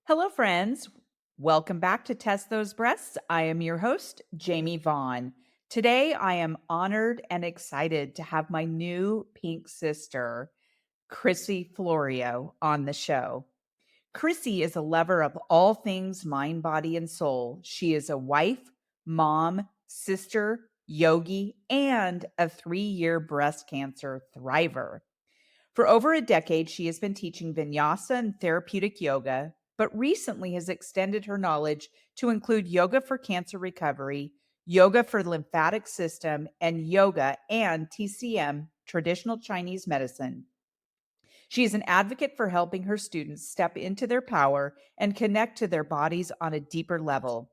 Hello, friends. Welcome back to Test Those Breasts. I am your host, Jamie Vaughn. Today, I am honored and excited to have my new pink sister, Crissy Florio, on the show. Crissy is a lover of all things mind, body, and soul. She is a wife, mom, sister, yogi, and a 3-year breast cancer thriver. For over a decade, she has been teaching vinyasa and therapeutic yoga, but recently has extended her knowledge to include yoga for cancer recovery, yoga for the lymphatic system, and yoga and TCM, traditional Chinese medicine. She is an advocate for helping her students step into their power and connect to their bodies on a deeper level.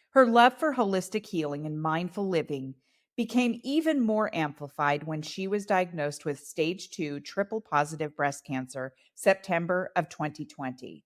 Her love for holistic healing and mindful living became even more amplified when she was diagnosed with stage 2 triple positive breast cancer, September of 2020.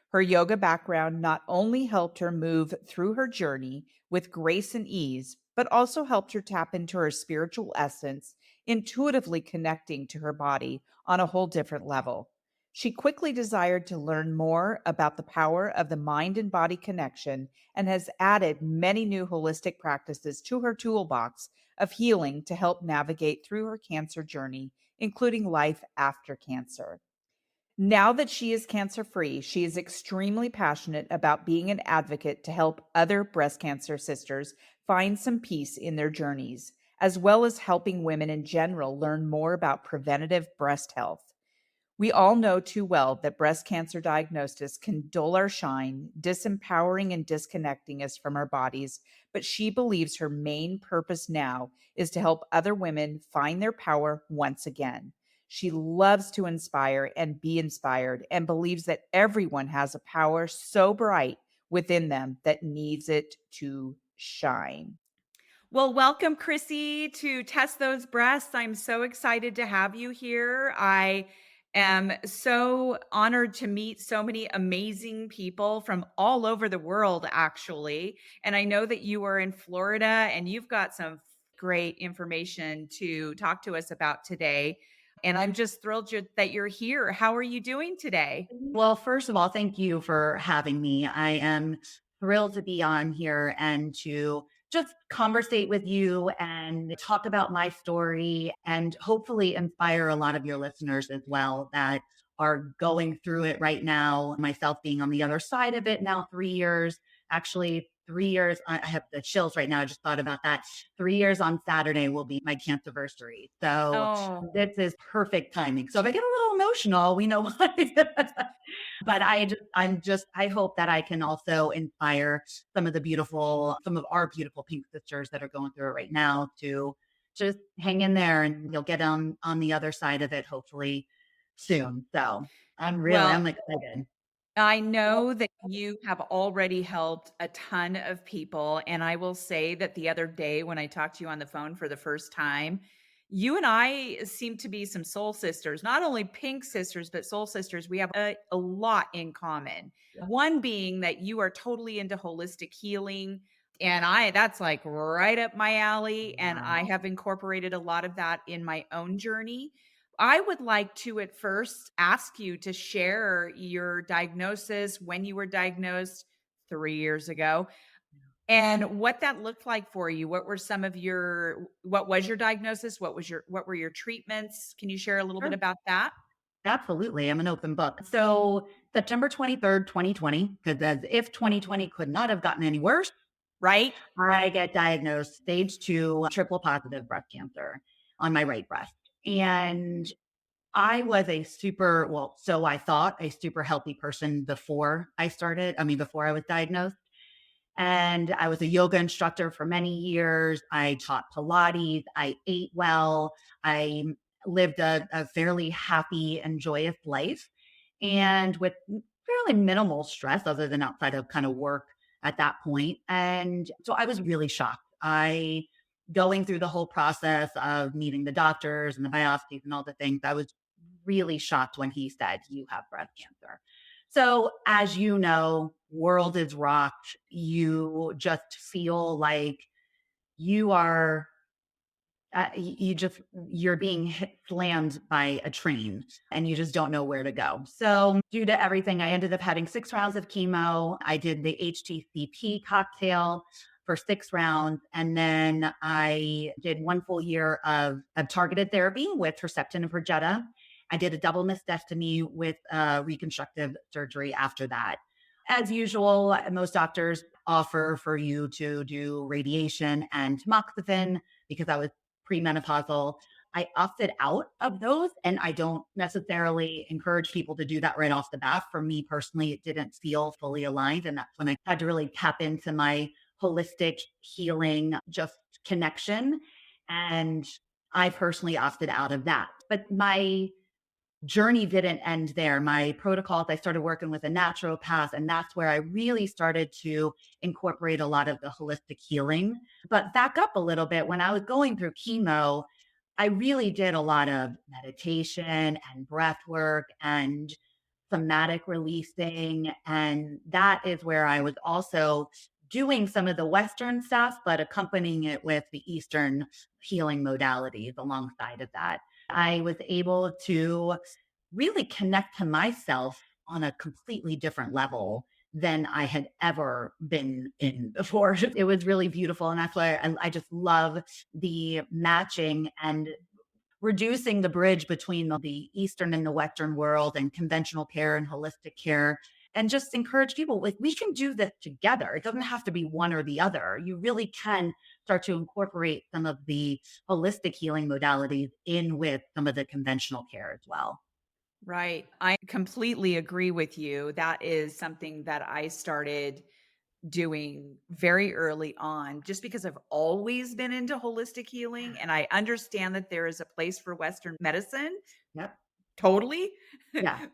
Her yoga background not only helped her move through her journey with grace and ease, but also helped her tap into her spiritual essence, intuitively connecting to her body on a whole different level. She quickly desired to learn more about the power of the mind and body connection and has added many new holistic practices to her toolbox of healing to help navigate through her cancer journey, including life after cancer. Now that she is cancer free, she is extremely passionate about being an advocate to help other breast cancer sisters find some peace in their journeys, as well as helping women in general learn more about preventative breast health. We all know too well that breast cancer diagnosis can dull our shine, disempowering and disconnecting us from our bodies, but she believes her main purpose now is to help other women find their power once again. She loves to inspire and be inspired and believes that everyone has a power so bright within them that needs it to shine. Well, welcome, Crissy, to Test Those Breasts. I'm so excited to have you here. I am so honored to meet so many amazing people from all over the world, actually. And I know that you are in Florida and you've got some great information to talk to us about today. And I'm just thrilled that you're here. How are you doing today? Well, first of all, thank you for having me. I am thrilled to be on here and to just conversate with you and talk about my story and hopefully inspire a lot of your listeners as well that are going through it right now. Myself being on the other side of it now, 3 years, actually 3 years. I have the chills right now. I just thought about that. 3 years on Saturday will be my cancerversary. So Oh, this is perfect timing. So if I get a little emotional, we know why. But I hope that I can also inspire some of our beautiful pink sisters that are going through it right now to just hang in there and you'll get on the other side of it hopefully soon. So well, I'm excited. I know that you have already helped a ton of people, and I will say that the other day when I talked to you on the phone for the first time, you and I seem to be some soul sisters, not only pink sisters, but soul sisters. We have a lot in common. One being that you are totally into holistic healing, and that's like right up my alley, and Yeah. I have incorporated a lot of that in my own journey. I would like to at first ask you to share your diagnosis, when you were diagnosed 3 years ago, and what that looked like for you. What was your diagnosis? What were your treatments? Can you share a little bit Sure. about that? Absolutely. I'm an open book. So September 23rd, 2020, because as if 2020 could not have gotten any worse, Right? I get diagnosed stage 2 triple positive breast cancer on my right breast. And I was so I thought a super healthy person before I was diagnosed. And I was a yoga instructor for many years. I taught Pilates. I ate well. I lived a fairly happy and joyous life and with fairly minimal stress other than outside of kind of work at that point. And so I was really shocked. Going through the whole process of meeting the doctors and the biopsies and all the things, I was really shocked when he said, "You have breast cancer." So, as you know, world is rocked. You just feel like you are you're being slammed by a train and you just don't know where to go. So due to everything, I ended up having 6 rounds of chemo. I did the HTCP cocktail for 6 rounds. And then I did 1 full year of targeted therapy with Herceptin and Perjeta. I did a double mastectomy with reconstructive surgery after that. As usual, most doctors offer for you to do radiation and tamoxifen because I was premenopausal. I opted out of those, and I don't necessarily encourage people to do that right off the bat. For me personally, it didn't feel fully aligned. And that's when I had to really tap into my holistic healing, just connection. And I personally opted out of that. But my journey didn't end there. My protocols, I started working with a naturopath, and that's where I really started to incorporate a lot of the holistic healing. But back up a little bit, when I was going through chemo, I really did a lot of meditation and breath work and somatic releasing. And that is where I was also doing some of the Western stuff, but accompanying it with the Eastern healing modalities alongside of that. I was able to really connect to myself on a completely different level than I had ever been in before. It was really beautiful. And that's why I just love the matching and reducing the bridge between the Eastern and the Western world and conventional care and holistic care. And just encourage people like we can do this together. It doesn't have to be one or the other. You really can start to incorporate some of the holistic healing modalities in with some of the conventional care as well. Right. I completely agree with you. That is something that I started doing very early on just because I've always been into holistic healing and I understand that there is a place for Western medicine. Yep. Totally. Yeah.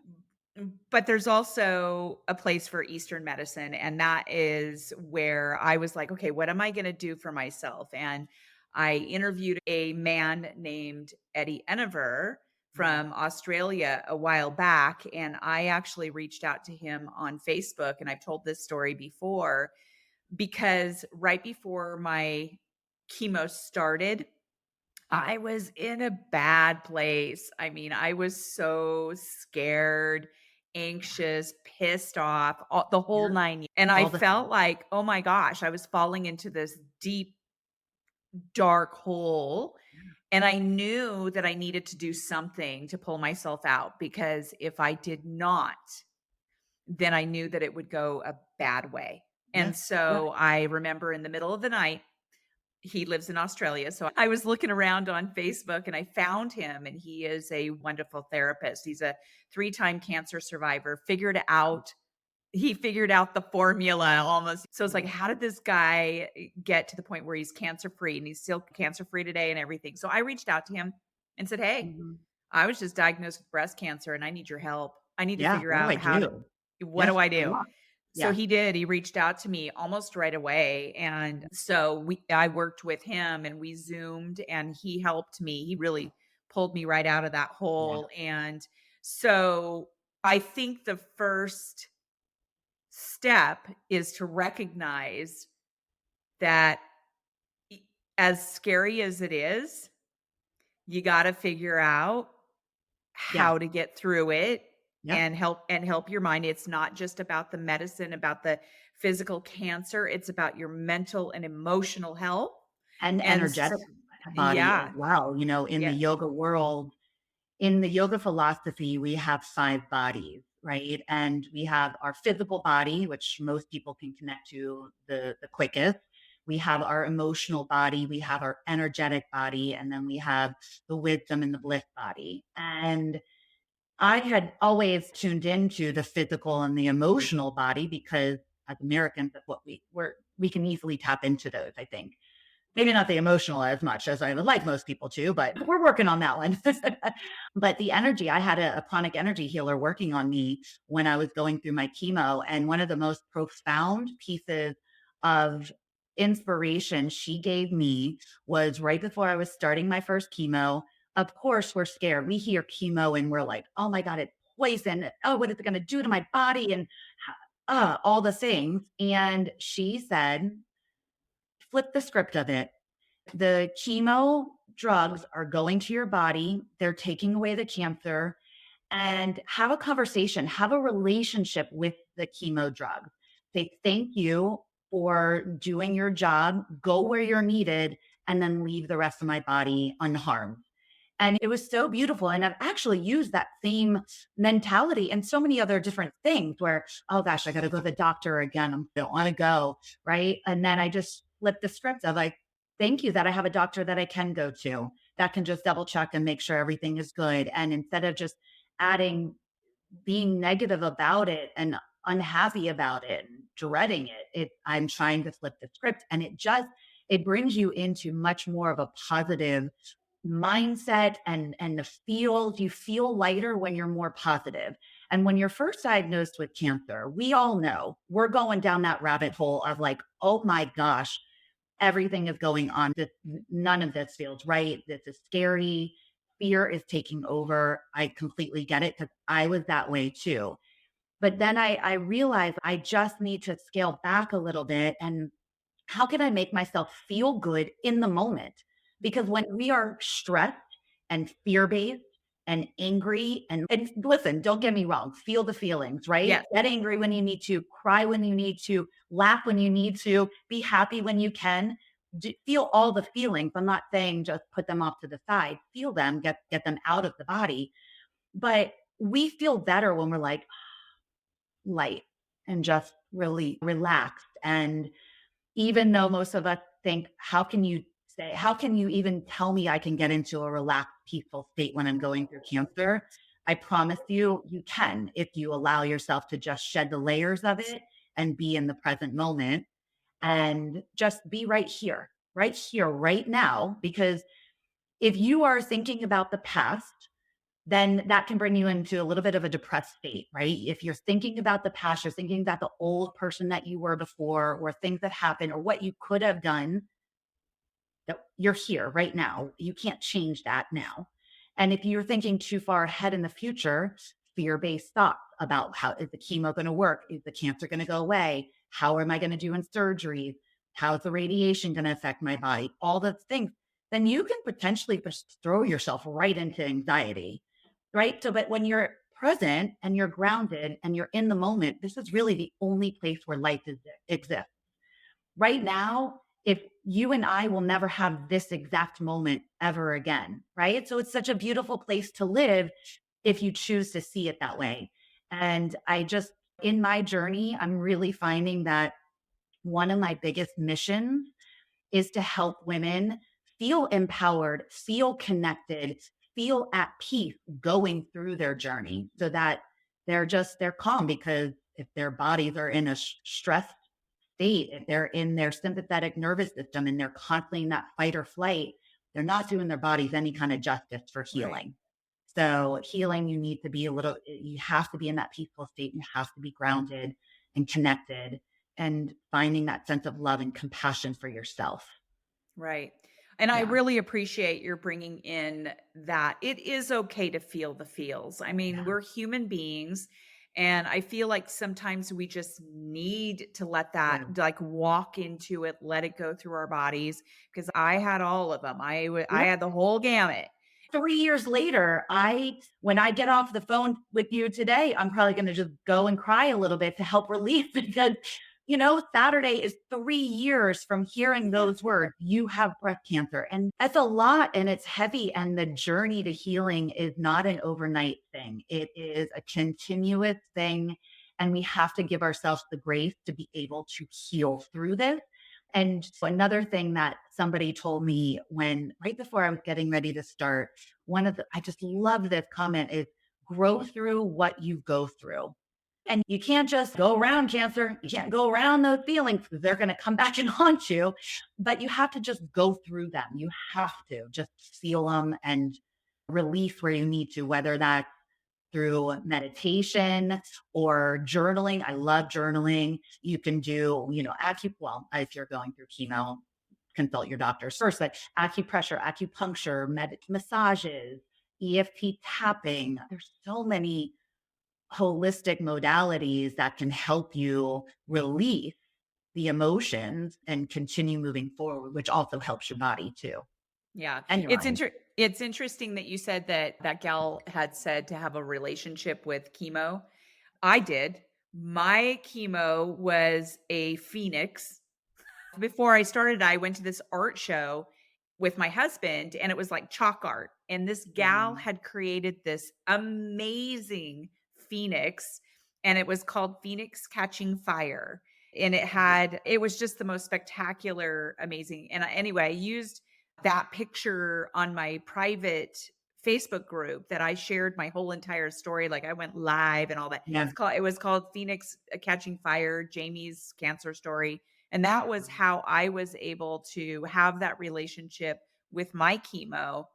But there's also a place for Eastern medicine, and that is where I was like, "Okay, what am I gonna do for myself?" And I interviewed a man named Eddie Enever Mhm. from Australia a while back, and I actually reached out to him on Facebook, and I've told this story before because right before my chemo started, I was in a bad place. I mean, I was so scared, anxious, pissed off, the whole Yeah. 9 and I All the felt things. like, "Oh my gosh," I was falling into this deep, dark hole, and I knew that I needed to do something to pull myself out because if I did not, then I knew that it would go a bad way. Yeah. And Yeah. so I remember in the middle of the night, he lives in Australia. So I was looking around on Facebook and I found him, and he is a wonderful therapist. He's a 3-time cancer survivor, he figured out the formula almost. So it's like, Yeah. how did this guy get to the point where he's cancer free and he's still cancer free today and everything? So I reached out to him and said, "Hey, Mhm. I was just diagnosed with breast cancer and I need your help. I need to Yeah. figure What do I out do? what Yeah. do I A do?" lot. So Yeah. he did. He reached out to me almost right away. And so I worked with him and we zoomed and he helped me. He really pulled me right out of that Yeah. hole. And so I think the first step is to recognize that e- as scary as it is, you got to figure out Yeah. how to get through it Yep. and help your mind. It's not just about the medicine, about the physical cancer, it's about your mental and emotional health. And And energetic body as yeah, well. In the yeah. yoga world, in the yoga philosophy, we have 5 bodies, right? And we have our physical body, which most people can connect to the quickest. We have our emotional body, we have our energetic body, and then we have the wisdom and the bliss body. And I had always tuned into the physical and the emotional body because as Americans, that's what we can easily tap into those, I think. Maybe not the emotional as much as I would like most people to, but we're working on that one. But the energy, I had a chronic energy healer working on me when I was going through my chemo. And one of the most profound pieces of inspiration she gave me was right before I was starting my first chemo. Of course, we're scared. We hear chemo and we're like, oh my God, it's poison. Oh, what is it going to do to my body? And all the things. And she said, flip the script of it. The chemo drugs are going to your body, they're taking away the cancer, and have a conversation, have a relationship with the chemo drug. Say thank you for doing your job, go where you're needed, and then leave the rest of my body unharmed. And it was so beautiful. And I've actually used that same mentality and so many other different things where, oh gosh, I got to go to the doctor again. I don't want to go. Right. And then I just flipped the script of like, thank you that I have a doctor that I can go to that can just double check and make sure everything is good. And instead of just adding being negative about it and unhappy about it and dreading I'm trying to flip the script. And it brings you into much more of a positive mindset and the feels. You feel lighter when you're more positive. And when you're first diagnosed with cancer, we all know we're going down that rabbit hole of like, oh my gosh, everything is going on. None of this feels right. This is scary. Fear is taking over. I completely get it because I was that way too. But then I realized I just need to scale back a little bit and how can I make myself feel good in the moment? Because when we are stressed and fear based and angry, and listen, don't get me wrong, feel the feelings, right? Yes. Get angry when you need to, cry when you need to, laugh when you need to, be happy when you can. Feel all the feelings. I'm not saying just put them off to the side. Feel them, get them out of the body. But we feel better when we're like light and just really relaxed. And even though most of us think, how can you even tell me I can get into a relaxed, peaceful state when I'm going through cancer? I promise you, you can if you allow yourself to just shed the layers of it and be in the present moment and just be right here, right now. Because if you are thinking about the past, then that can bring you into a little bit of a depressed state, right? If you're thinking about the past, you're thinking about the old person that you were before, or things that happened, or what you could have done, that you're here right now. You can't change that now. And if you're thinking too far ahead in the future, fear based thoughts about how is the chemo going to work? Is the cancer going to go away? How am I going to do in surgery? How's the radiation going to affect my body? All the things, then you can potentially just throw yourself right into anxiety, right? So, but when you're present and you're grounded and you're in the moment, this is really the only place where life exists. Right now, if you and I will never have this exact moment ever again, right? So it's such a beautiful place to live if you choose to see it that way. And in my journey, I'm really finding that one of my biggest missions is to help women feel empowered, feel connected, feel at peace going through their journey so that they're calm because if their bodies are in a stressed state, if they're in their sympathetic nervous system and they're constantly in that fight or flight, they're not doing their bodies any kind of justice for Right. healing. So healing, you have to be in that peaceful state. You have to be grounded and connected and finding that sense of love and compassion for yourself. Right. And I Yeah. really appreciate your bringing in that it is okay to feel the feels. I mean, Yeah. we're human beings. And I feel like sometimes we just need to let that Yeah. like walk into it, let it go through our bodies. Because I had all of them. I Yep. had the whole gamut. 3 years later, when I get off the phone with you today, I'm probably going to just go and cry a little bit to help relief because, Saturday is 3 years from hearing those words, you have breast cancer. And that's a lot and it's heavy. And the journey to healing is not an overnight thing. It is a continuous thing. And we have to give ourselves the grace to be able to heal through this. And another thing that somebody told me right before I was getting ready to start, I just love this comment is grow through what you go through. And you can't just go around cancer. You can't go around those feelings because they're going to come back and haunt you. But you have to just go through them. You have to just feel them and release where you need to, whether that's through meditation or journaling. I love journaling. You can do, if you're going through chemo, consult your doctors first, but acupressure, acupuncture, massages, EFT tapping. There's so many holistic modalities that can help you release the emotions and continue moving forward, which also helps your body too. Yeah. and your mind. It's interesting that you said that that gal had said to have a relationship with chemo. I did. My chemo was a phoenix. Before I started, I went to this art show with my husband, and it was like chalk art. And this gal Mm, had created this amazing phoenix, and it was called Phoenix Catching Fire. And it was just the most spectacular, amazing. And anyway, I used that picture on my private Facebook group that I shared my whole entire story. Like I went live and all that. yeah. It was called Phoenix Catching Fire, Jamie's cancer story, and that was how I was able to have that relationship with my chemo.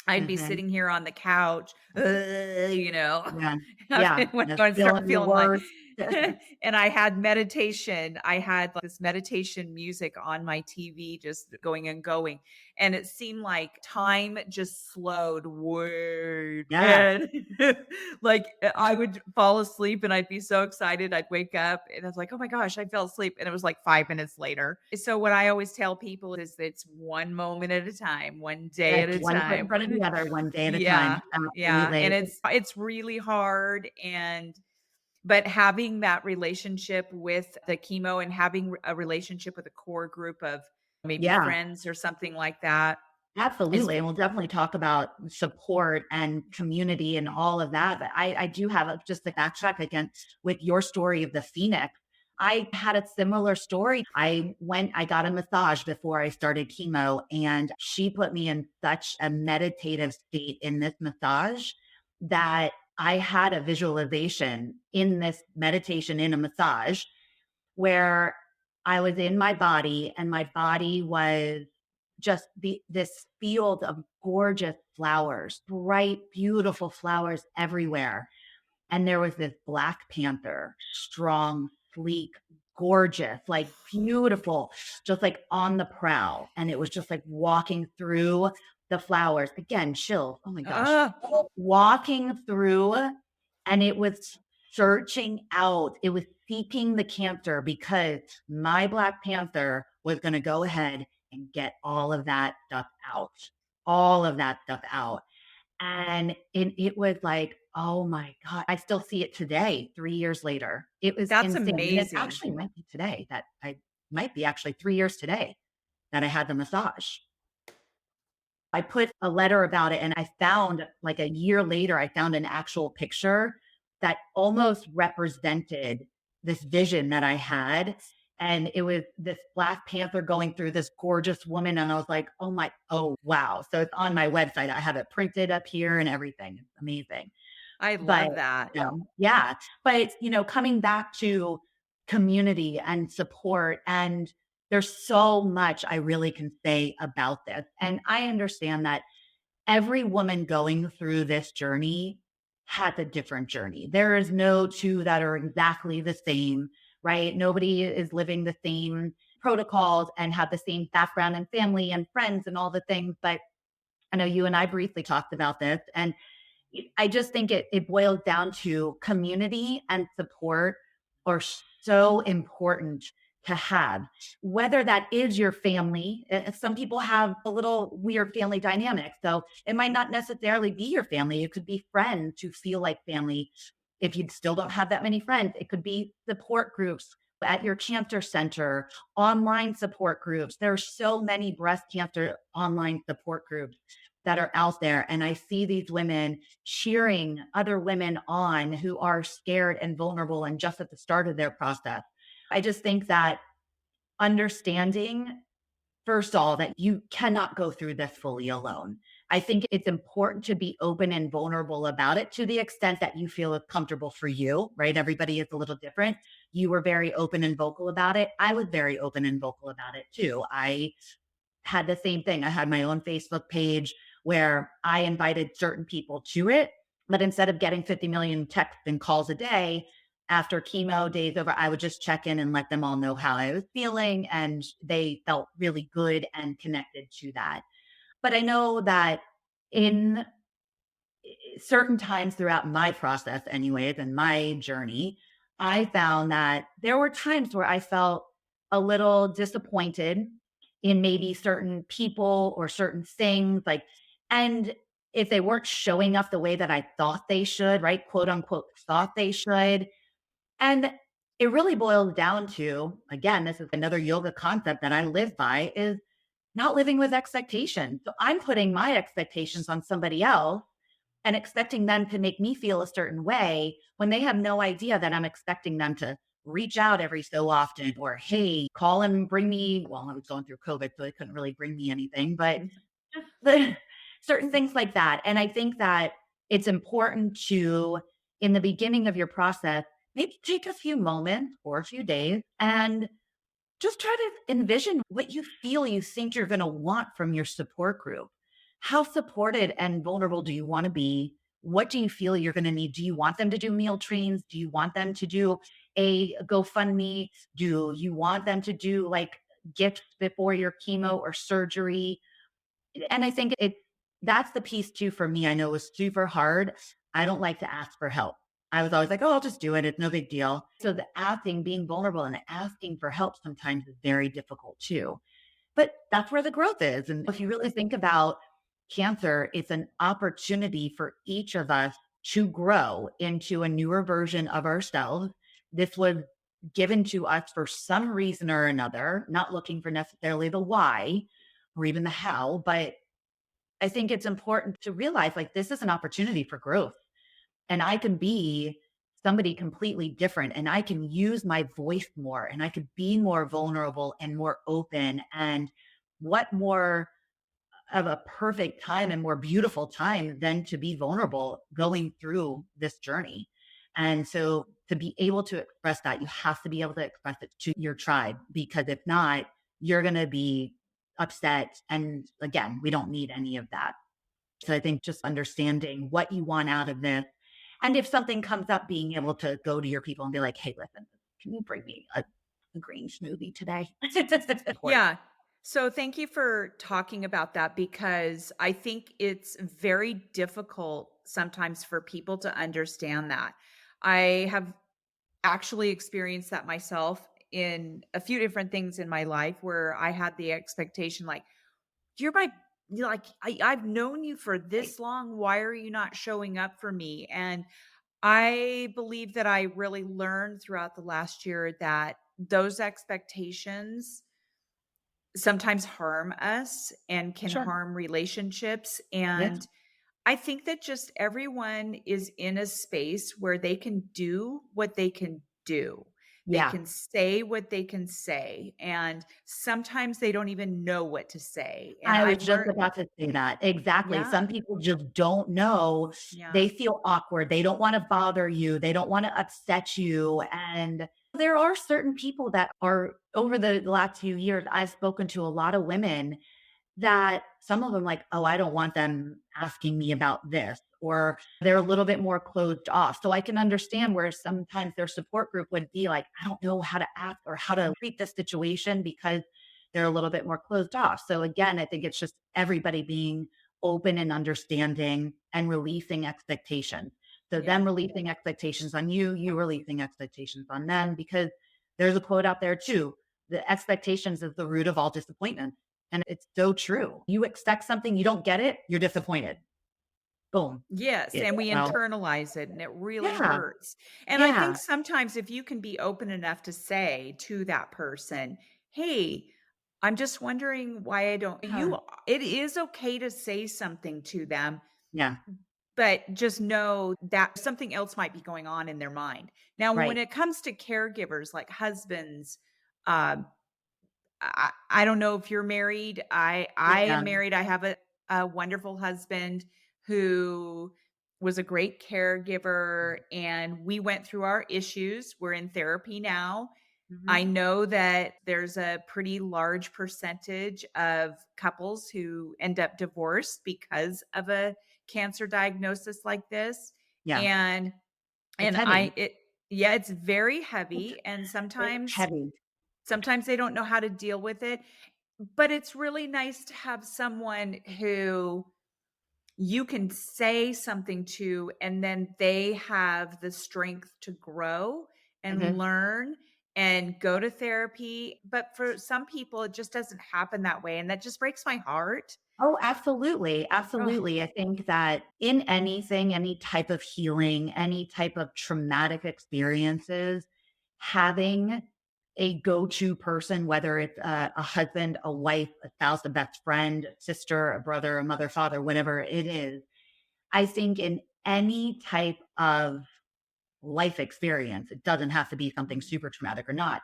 I'd be Mhm. sitting here on the couch, you know, Yeah. Yeah. when Just I start feeling the feeling like, worst. and I had meditation. I had like this meditation music on my TV, just going and going. And it seemed like time just slowed way. Yeah. And like I would fall asleep and I'd be so excited. I'd wake up and I was like, oh my gosh, I fell asleep. And it was like 5 minutes later. So what I always tell people is that it's one moment at a time, one day Yes, at a one foot in time. front of the other, one day at a time. Yeah. Yeah, and Absolutely. it's really hard, and but having that relationship with the chemo and having a relationship with a core group of maybe Yeah. friends or something like that is Absolutely, and we'll definitely talk about support and community and all of that, but I do have a just to backtrack again with your story of the Phoenix. I had a similar story. I got a massage before I started chemo, and she put me in such a meditative state in this massage that I had a visualization in this meditation in a massage where I was in my body and my body was just this field of gorgeous flowers, bright, beautiful flowers everywhere. And there was this black panther, strong, sleek, gorgeous, like beautiful, just like on the prowl. And it was just like walking through the flowers. Again, chills. Oh my gosh. ah, Walking through, and it was searching out, it was seeking the cancer because my black panther was going to go ahead and get all of that stuff out, all of that stuff out. And it was like, oh my God, I still see it today, 3 years later. It was that's insane. And it amazing. actually might be today that I might be actually 3 years today that I had the massage. I put a letter about it and I found like a year later, I found an actual picture that almost represented this vision that I had. And it was this Black Panther going through this gorgeous woman. And I was like, oh, wow. So it's on my website. I have it printed up here and everything. It's amazing. I But, love that. yeah. But, coming back to community and support, and there's so much I really can say about this. And I understand that every woman going through this journey has a different journey. There is no two that are exactly the same, right? Nobody is living the same protocols and have the same background and family and friends and all the things. But I know you and I briefly talked about this, and I just think it boils down to community and support are so important to have, whether that is your family. Some people have a little weird family dynamic. So it might not necessarily be your family. It could be friends who feel like family. If you still don't have that many friends, it could be support groups at your cancer center, online support groups. There are so many breast cancer online support groups that are out there. And I see these women cheering other women on who are scared and vulnerable and just at the start of their process. I just think that understanding, first of all, that you cannot go through this fully alone. I think it's important to be open and vulnerable about it to the extent that you feel it's comfortable for you, right? Everybody is a little different. You were very open and vocal about it. I was very open and vocal about it too. I had the same thing. I had my own Facebook page where I invited certain people to it. But instead of getting 50 million texts and calls a day after chemo days over, I would just check in and let them all know how I was feeling. And they felt really good and connected to that. But I know that in certain times throughout my process, anyways, and my journey, I found that there were times where I felt a little disappointed in maybe certain people or certain things, like, and if they weren't showing up the way that I thought they should, right? Quote unquote, thought they should. And it really boils down to, again, this is another yoga concept that I live by, is not living with expectations. So I'm putting my expectations on somebody else and expecting them to make me feel a certain way when they have no idea that I'm expecting them to reach out every so often or, hey, call and bring me. Well, I was going through COVID, so they couldn't really bring me anything, but Mhm. just the certain things like that. And I think that it's important to, in the beginning of your process, maybe take a few moments or a few days and just try to envision what you feel you think you're going to want from your support group. How supported and vulnerable do you want to be? What do you feel you're going to need? Do you want them to do meal trains? Do you want them to do a GoFundMe? Do you want them to do like gifts before your chemo or surgery? And I think that's the piece too for me. I know it was super hard. I don't like to ask for help. I was always like, oh, I'll just do it. It's no big deal. So the asking, being vulnerable and asking for help sometimes is very difficult too. But that's where the growth is. And if you really think about cancer, it's an opportunity for each of us to grow into a newer version of ourselves. This was given to us for some reason or another, not looking for necessarily the why or even the how, but I think it's important to realize like this is an opportunity for growth and I can be somebody completely different and I can use my voice more and I could be more vulnerable and more open. And what more of a perfect time and more beautiful time than to be vulnerable going through this journey. And so to be able to express that, you have to be able to express it to your tribe because if not, you're going to be upset. And again, we don't need any of that. So I think just understanding what you want out of this. And if something comes up, being able to go to your people and be like, hey, listen, can you bring me a green smoothie today? It's important. Yeah. So thank you for talking about that because I think it's very difficult sometimes for people to understand that. I have actually experienced that myself in a few different things in my life where I had the expectation like, you're like, I've known you for Right. this long. Why are you not showing up for me? And I believe that I really learned throughout the last year that those expectations sometimes harm us and can Sure. harm relationships. Yes. And I think that just everyone is in a space where they can do what they can do. They Yeah. can say what they can say. And sometimes they don't even know what to say. And I was I've just learned, about to say that. Exactly. yeah, Some people just don't know. yeah, They feel awkward. They don't want to bother you. They don't want to upset you. And there are certain people that are over the last few years, I've spoken to a lot of women that some of them like, "Oh, I don't want them asking me about this," or they're a little bit more closed off. So I can understand where sometimes their support group would be like, "I don't know how to ask or how to treat this situation," because they're a little bit more closed off. So again, I think it's just everybody being open and understanding and releasing expectations. So yeah, them releasing expectations on you, you releasing expectations on them, because there's a quote out there too. The expectations is the root of all disappointment. And it's so true. You expect something, you don't get it, you're disappointed. Boom. yes. Yeah. And we Well, internalize it and it really yeah, hurts. And I think yeah, sometimes if you can be open enough to say to that person, hey, I'm just wondering why I don't, yeah, it is okay to say something to them. yeah, But just know that something else might be going on in their mind. Now, when right. it comes to caregivers like husbands, um, I don't know if you're married. I Yeah. am married. I have a wonderful husband who was a great caregiver, and we went through our issues. We're in therapy now. I Mhm. know that there's a pretty large percentage of couples who end up divorced because of a cancer diagnosis like this. Yeah. And It's and heavy. I it yeah, it's very It's heavy and it's heavy. sometimes they don't know how to deal with it, but it's really nice to have someone who you can say something to and then they have the strength to grow and Mhm. learn and go to therapy, but for some people, it just doesn't happen that way, and that just breaks my heart. Oh, absolutely. Ugh, Absolutely. I think that in anything, any type of healing, any type of traumatic experiences, having a go to person, whether it's a husband, a wife, a spouse, a best friend, a sister, a brother, a mother, father, whatever it is, I think in any type of life experience, it doesn't have to be something super traumatic or not,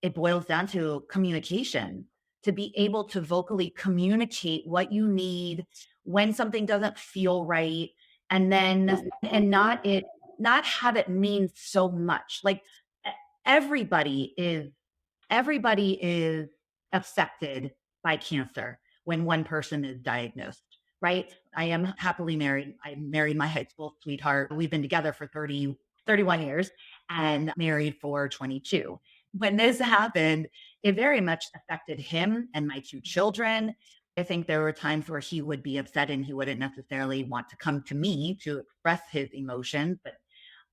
it boils down to communication, to be able to vocally communicate what you need when something doesn't feel right, and then and not have it mean so much. Like e- everybody is everybody is affected by cancer when one person is diagnosed, right? I am happily married. I married my high school sweetheart. We've been together for 31 years and married for 22. When this happened, it very much affected him and my two children. I think there were times where he would be upset and he wouldn't necessarily want to come to me to express his emotions, but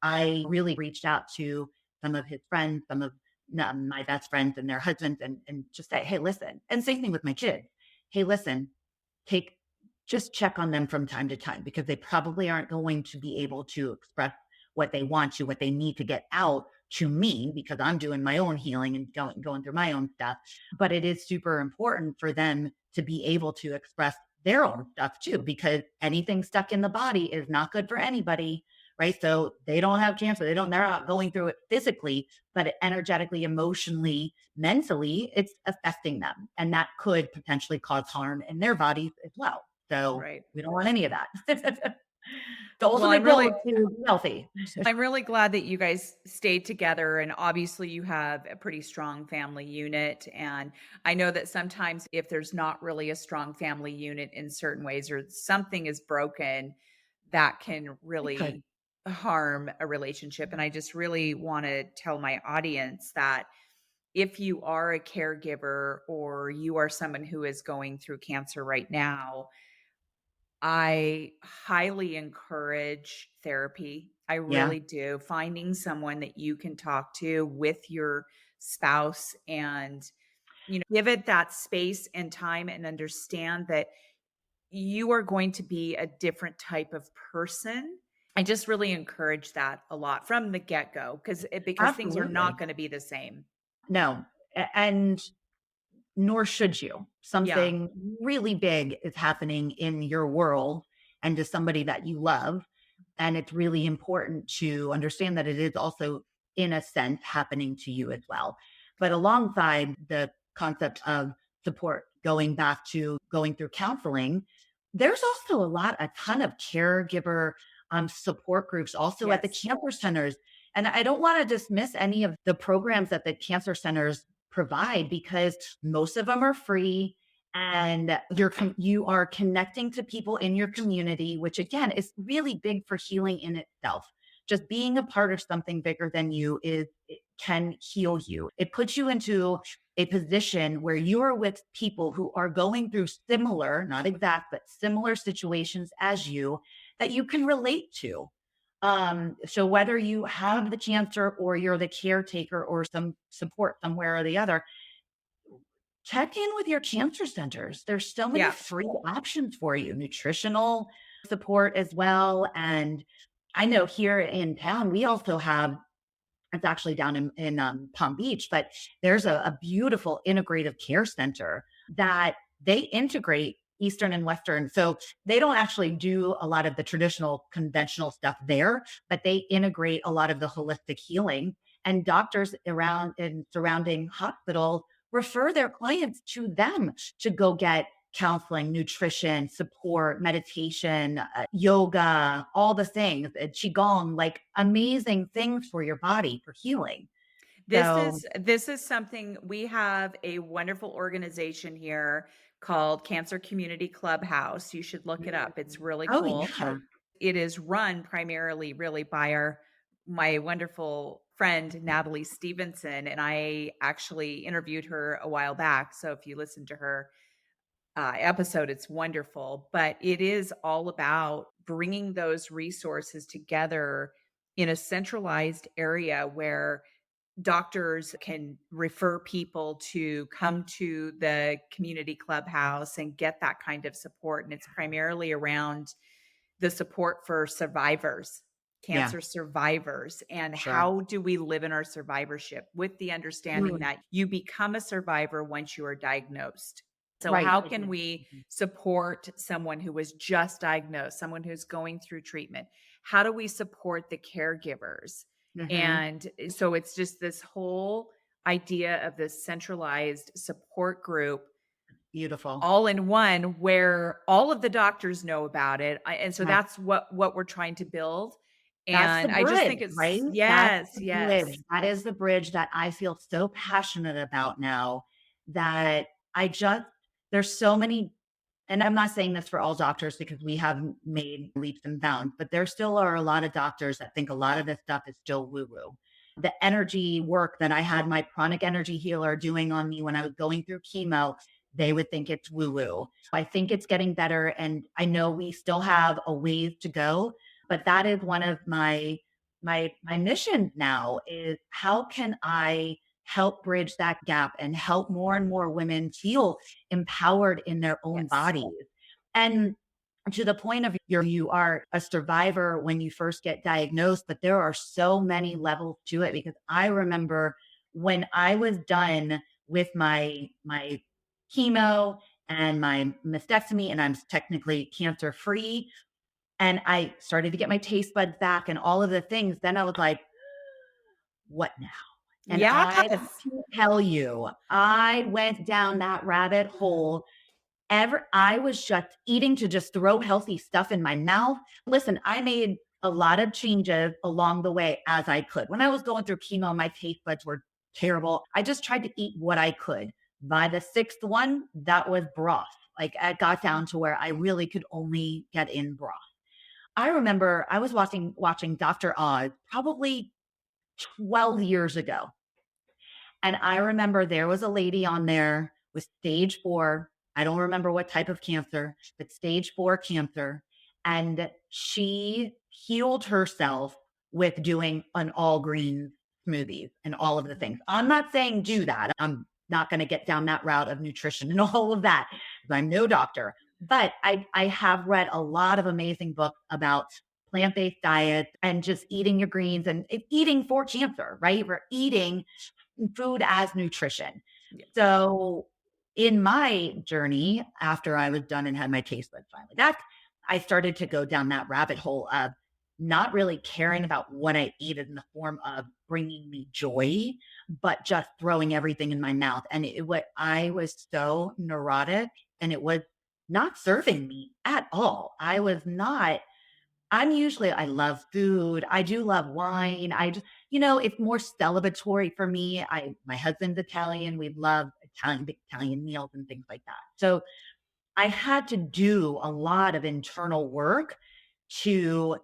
I really reached out to some of his friends, some of my best friends and their husbands, and just say, hey, listen. And same thing with my kids. Hey, listen, take just check on them from time to time because they probably aren't going to be able to express what they want to, what they need to get out to me because I'm doing my own healing and going through my own stuff. But it is super important for them to be able to express their own stuff too, because anything stuck in the body is not good for anybody, right? So they don't have cancer. They're not going through it physically, but energetically, emotionally, mentally, it's affecting them. And that could potentially cause harm in their bodies as well. So right. we don't want any of that. The Well, ultimate goal is to be healthy. I'm really glad that you guys stayed together, and obviously you have a pretty strong family unit, and I know that sometimes if there's not really a strong family unit in certain ways or something is broken, that can It could. really harm a relationship, and I just really wanna tell my audience that if you are a caregiver or you are someone who is going through cancer right now, I highly encourage therapy. I Yeah, really do. Finding someone that you can talk to with your spouse and, give it that space and time and understand that you are going to be a different type of person. I just really encourage that a lot from the get-go because things are not absolutely. gonna be the same. No. And nor should you. Yeah. Something really big is happening in your world and to somebody that you love. And it's really important to understand that it is also, in a sense, happening to you as well. But alongside the concept of support, going back to going through counseling, there's also a ton of caregiver support groups also at the Yes. cancer centers. And I don't want to dismiss any of the programs that the cancer centers provide because most of them are free and you are connecting to people in your community, which again is really big for healing in itself. Just being a part of something bigger than you is it can heal you. It puts you into a position where you are with people who are going through similar, not exact, but similar situations as you that you can relate to. So whether you have the cancer or you're the caretaker or some support somewhere or the other, check in with your cancer centers. There's so many Yeah. free options for you, nutritional support as well. And I know here in town, we also have it's actually down in Palm Beach, but there's a beautiful integrative care center that they integrate Eastern and Western. So they don't actually do a lot of the traditional conventional stuff there, but they integrate a lot of the holistic healing. And doctors around in surrounding hospitals refer their clients to them to go get counseling, nutrition, support, meditation, yoga, all the things, qigong, like amazing things for your body for healing. So, This is something we have a wonderful organization here called Cancer Community Clubhouse. You should look it up. It's really oh cool. yeah, It is run primarily really by our my wonderful friend Natalie Stevenson, and I actually interviewed her a while back. So if you listen to her episode, it's wonderful. But it is all about bringing those resources together in a centralized area where doctors can refer people to come to the community clubhouse and get that kind of support. And it's primarily around the support for survivors, Yeah, cancer survivors, and sure. how do we live in our survivorship with the understanding Mm, that you become a survivor once you are diagnosed. So, right. how can we support someone who was just diagnosed, someone who's going through treatment? How do we support the caregivers? Mm-hmm. And so, it's just this whole idea of this centralized support group Beautiful. all in one where all of the doctors know about it, and so Yeah. that's what we're trying to build, That's the and I just think bridge, right? it's That's yes, the yes. bridge. That is the bridge that I feel so passionate about now that I just, there's so many, and I'm not saying this for all doctors because we have made leaps and bounds, but there still are a lot of doctors that think a lot of this stuff is still woo woo. The energy work that I had my chronic energy healer doing on me when I was going through chemo, they would think it's woo woo. I think it's getting better. And I know we still have a ways to go, but that is one of my missions now is how can I help bridge that gap and help more and more women feel empowered in their own Yes. bodies. And to the point of you are a survivor when you first get diagnosed, but there are so many levels to it because I remember when I was done with my chemo and my mastectomy and I'm technically cancer free and I started to get my taste buds back and all of the things, then I was like, what now? And I Yes. can tell you, I went down that rabbit hole ever I was just eating to just throw healthy stuff in my mouth. Listen, I made a lot of changes along the way as I could. When I was going through chemo, my taste buds were terrible. I just tried to eat what I could. By the sixth one, that was broth. Like I got down to where I really could only get in broth. I remember I was watching Dr. Oz probably 12 years ago. And I remember there was a lady on there with stage 4. I don't remember what type of cancer, but stage 4 cancer. And she healed herself with doing an all green smoothies and all of the things. I'm not saying do that. I'm not going to get down that route of nutrition and all of that because I'm no doctor. But I have read a lot of amazing books about plant based diets and just eating your greens and eating for cancer, right? We're eating food as nutrition. Yeah. So in my journey, after I was done and had my taste buds finally back, I started to go down that rabbit hole of not really caring about what I eat in the form of bringing me joy, but just throwing everything in my mouth. And what I was so neurotic and it was not serving me at all. I was not I love food. I do love wine. I just, it's more celebratory for me. My husband's Italian. We love big Italian meals and things like that. So I had to do a lot of internal work to,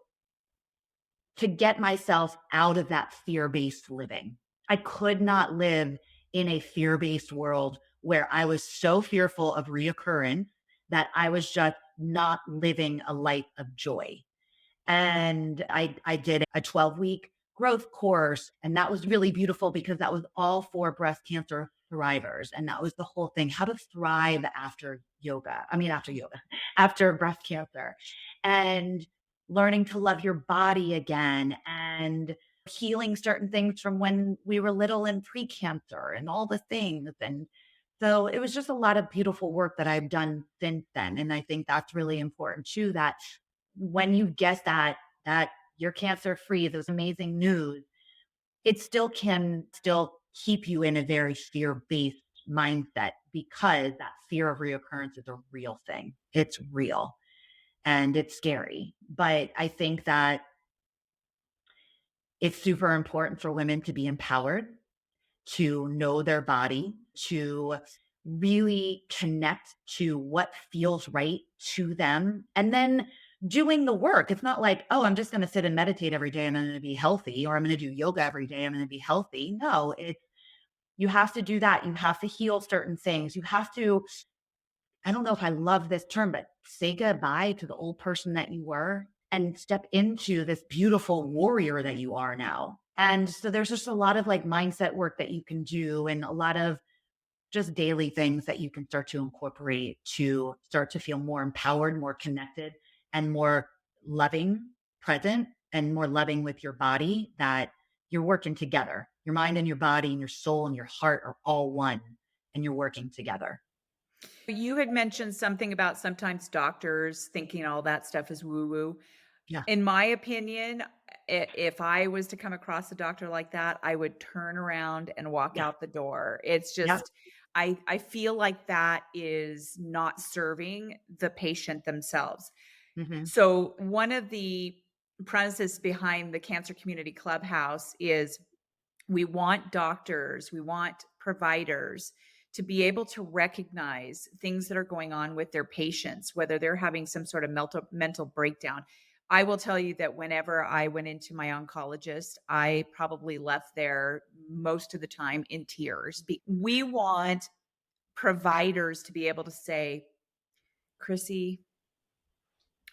to get myself out of that fear-based living. I could not live in a fear-based world where I was so fearful of reoccurrence that I was just not living a life of joy. And I did a 12-week growth course. And that was really beautiful because that was all for breast cancer survivors. And that was the whole thing, how to thrive after yoga. I mean, after yoga, after breast cancer and learning to love your body again and healing certain things from when we were little and pre-cancer and all the things. And so it was just a lot of beautiful work that I've done since then. And I think that's really important too, that when you get that you're cancer free, those amazing news, it still can still keep you in a very fear based mindset because that fear of reoccurrence is a real thing. It's real and it's scary. But I think that it's super important for women to be empowered, to know their body, to really connect to what feels right to them, and then doing the work. It's not like, oh, I'm just going to sit and meditate every day and I'm going to be healthy, or I'm going to do yoga every day. I'm going to be healthy. No, it's, you have to do that. You have to heal certain things. You have to, I don't know if I love this term, but say goodbye to the old person that you were and step into this beautiful warrior that you are now. And so there's just a lot of like mindset work that you can do and a lot of just daily things that you can start to incorporate to start to feel more empowered, more connected, and more loving, present, and more loving with your body that you're working together. Your mind and your body and your soul and your heart are all one and you're working together. You had mentioned something about sometimes doctors thinking all that stuff is woo woo. Yeah. In my opinion, if I was to come across a doctor like that, I would turn around and walk Yeah. out the door. It's Yep. just I feel like that is not serving the patient themselves. Hmm. So, one of the premises behind the Cancer Community Clubhouse is we want doctors, we want providers to be able to recognize things that are going on with their patients, whether they're having some sort of mental breakdown. I will tell you that whenever I went into my oncologist, I probably left there most of the time in tears. We want providers to be able to say, Crissy,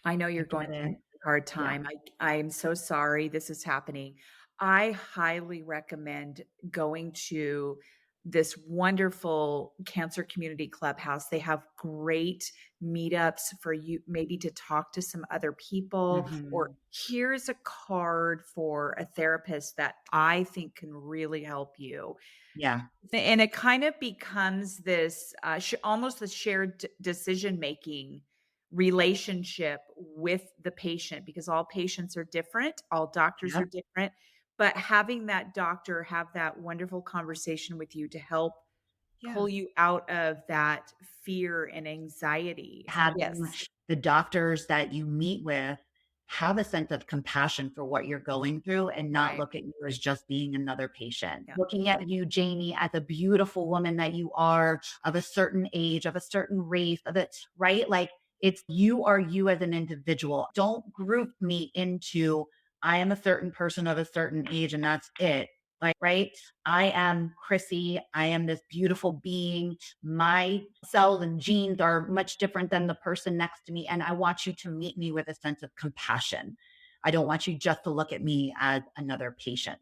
I know I you're going get through it. a hard Yeah. time. I'm so sorry this is happening. I highly recommend going to this wonderful cancer community clubhouse. They have great meetups for you maybe to talk to some other people, or Hmm. here's a card for a therapist that I think can really help you. Yeah. And it kind of becomes this almost the shared decision making relationship with the patient, because all patients are different, all doctors are Yep. different. But having that doctor have that wonderful conversation with you to help Yeah. pull you out of that fear and anxiety. Having Yes, the doctors that you meet with have a sense of compassion for what you're going through and not right. look at you as just being another patient. Yeah, Looking at you, Jamie, as a beautiful woman that you are, of a certain age, of a certain race, of it, right? Like it's you are you as an individual. Don't group me into I am a certain person of a certain age and that's it. Like, right? I am Crissy. I am this beautiful being. My cells and genes are much different than the person next to me. And I want you to meet me with a sense of compassion. I don't want you just to look at me as another patient.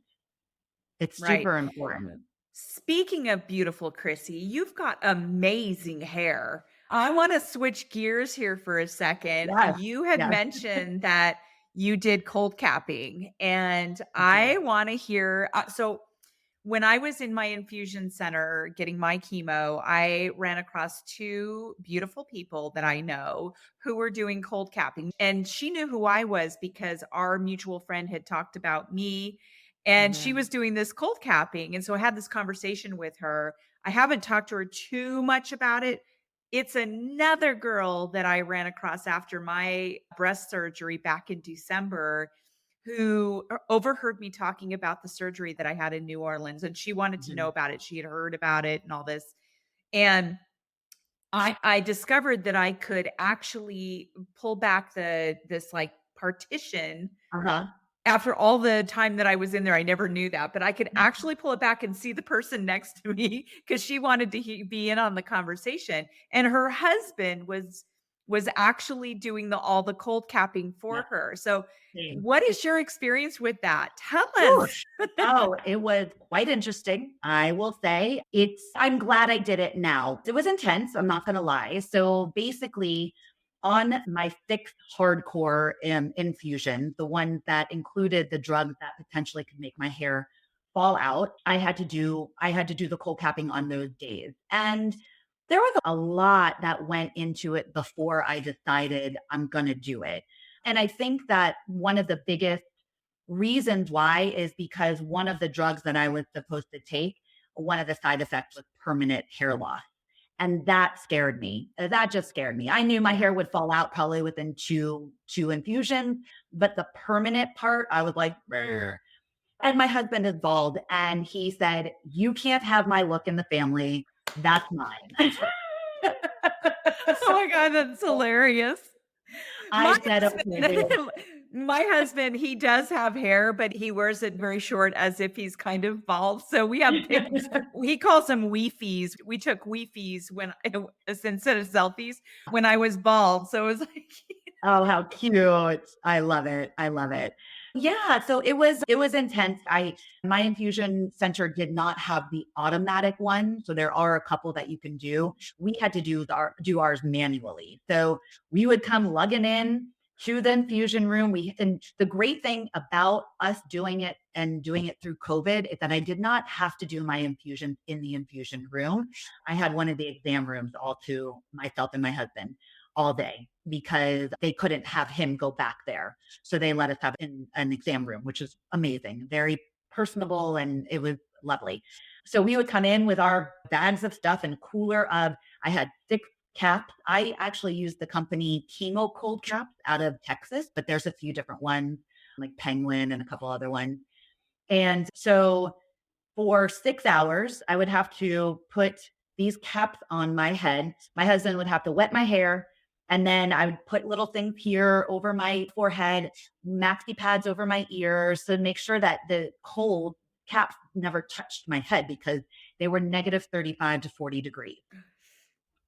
It's right. super important. Speaking of beautiful Chrissy, you've got amazing hair. I want to switch gears here for a second. Yes. You had Yes. mentioned that you did cold capping, and I did. I want to hear. So, when I was in my infusion center getting my chemo, I ran across two beautiful people that I know who were doing cold capping. And she knew who I was because our mutual friend had talked about me, and she Mhm. was doing this cold capping. And so I had this conversation with her. I haven't talked to her too much about it. It's another girl that I ran across after my breast surgery back in December who overheard me talking about the surgery that I had in New Orleans, and she wanted to know Mhm. about it. She had heard about it and all this. And I discovered that I could actually pull back this like partition Uh-huh. after all the time that I was in there. I never knew that, but I could actually pull it back and see the person next to me because she wanted to be in on the conversation. And her husband was actually doing all the cold capping for Yeah. her. So, Same. what is your experience with that? Tell us. Whoosh. Oh, it was quite interesting. I will say I'm glad I did it now. It was intense. I'm not going to lie. So basically, on my sixth hardcore infusion, the one that included the drug that potentially could make my hair fall out, I had to do the cold capping on those days. And there was a lot that went into it before I decided I'm going to do it. And I think that one of the biggest reasons why is because one of the drugs that I was supposed to take, one of the side effects was permanent hair loss. And that scared me. That just scared me. I knew my Yeah. hair would fall out probably within two infusions, but the permanent part, I was like, "Brr." And my husband is bald, and he said, "You can't have my look in the family. That's mine." Oh my god, that's hilarious. My I said, "Okay, husband babe." my husband, he does have hair, but he wears it very short as if he's kind of bald. So we have he calls them weefies. We took weefies when instead of selfies when I was bald. So it was like Oh, how cute. I love it. I love it. Yeah, so it was intense. My infusion center did not have the automatic one, so there are a couple that you can do. We had to do ours manually. So we would come lugging in to the infusion room. And the great thing about us doing it and doing it through COVID is that I did not have to do my infusions in the infusion room. I had one of the exam rooms all to myself and my husband all day because they couldn't have him go back there. So they let us have an exam room, which is amazing, very personable, and it was lovely. So we would come in with our bags of stuff and cooler of, I had 6 caps. I actually used the company Chemo Cold Caps out of Texas, but there's a few different ones like Penguin and a couple other ones. And so for 6 hours, I would have to put these caps on my head. My husband would have to wet my hair. And then I would put little things here over my forehead, maxi pads over my ears to make sure that the cold caps never touched my head because they were negative 35 to 40 degrees.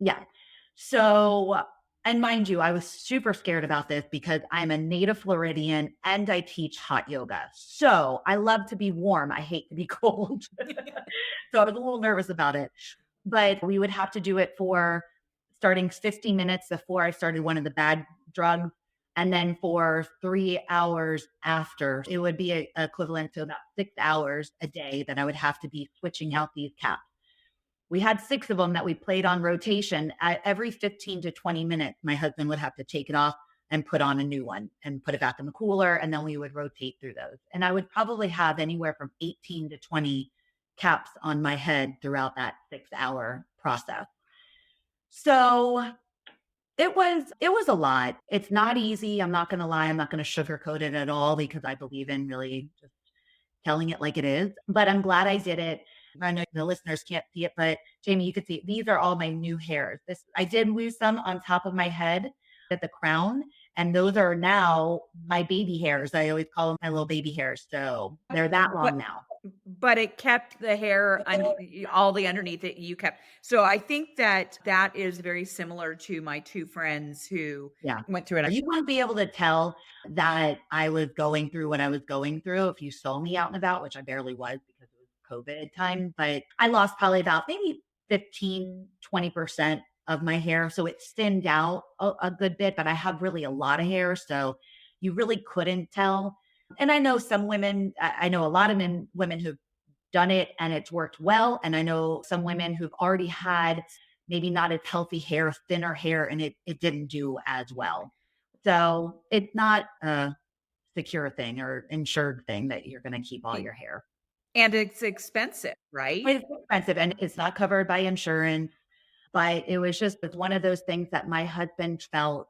Yeah. So, and mind you, I was super scared about this because I'm a native Floridian and I teach hot yoga. So I love to be warm. I hate to be cold. So I was a little nervous about it, but we would have to do it for starting 50 minutes before I started one of the bad drugs. And then for 3 hours after, it would be equivalent to about 6 hours a day that I would have to be switching out these caps. We had 6 of them that we played on rotation. At every 15 to 20 minutes, my husband would have to take it off and put on a new one and put it back in the cooler. And then we would rotate through those. And I would probably have anywhere from 18 to 20 caps on my head throughout that 6-hour process. So it was a lot. It's not easy. I'm not going to lie. I'm not going to sugarcoat it at all because I believe in really just telling it like it is. But I'm glad I did it. I know the listeners can't see it, but Jamie, you can see it. These are all my new hairs. I did lose some on top of my head at the crown, and those are now my baby hairs. I always call them my little baby hairs. So they're that long But now. but it kept the hair all the underneath it you kept. So I think that that is very similar to my 2 friends who Yeah. went through it. You wouldn't be able to tell that I was going through what I was going through if you saw me out and about, which I barely was because it was COVID time. But I lost probably about maybe 15, 20% of my hair. So it thinned out a good bit, but I have really a lot of hair. So you really couldn't tell. And I know some women, I know a lot of women who've done it and it's worked well. And I know some women who've already had maybe not as healthy hair, thinner hair, and it didn't do as well. So it's not a secure thing or insured thing that you're going to keep all your hair. And it's expensive, right? It's expensive and it's not covered by insurance, but it's one of those things that my husband felt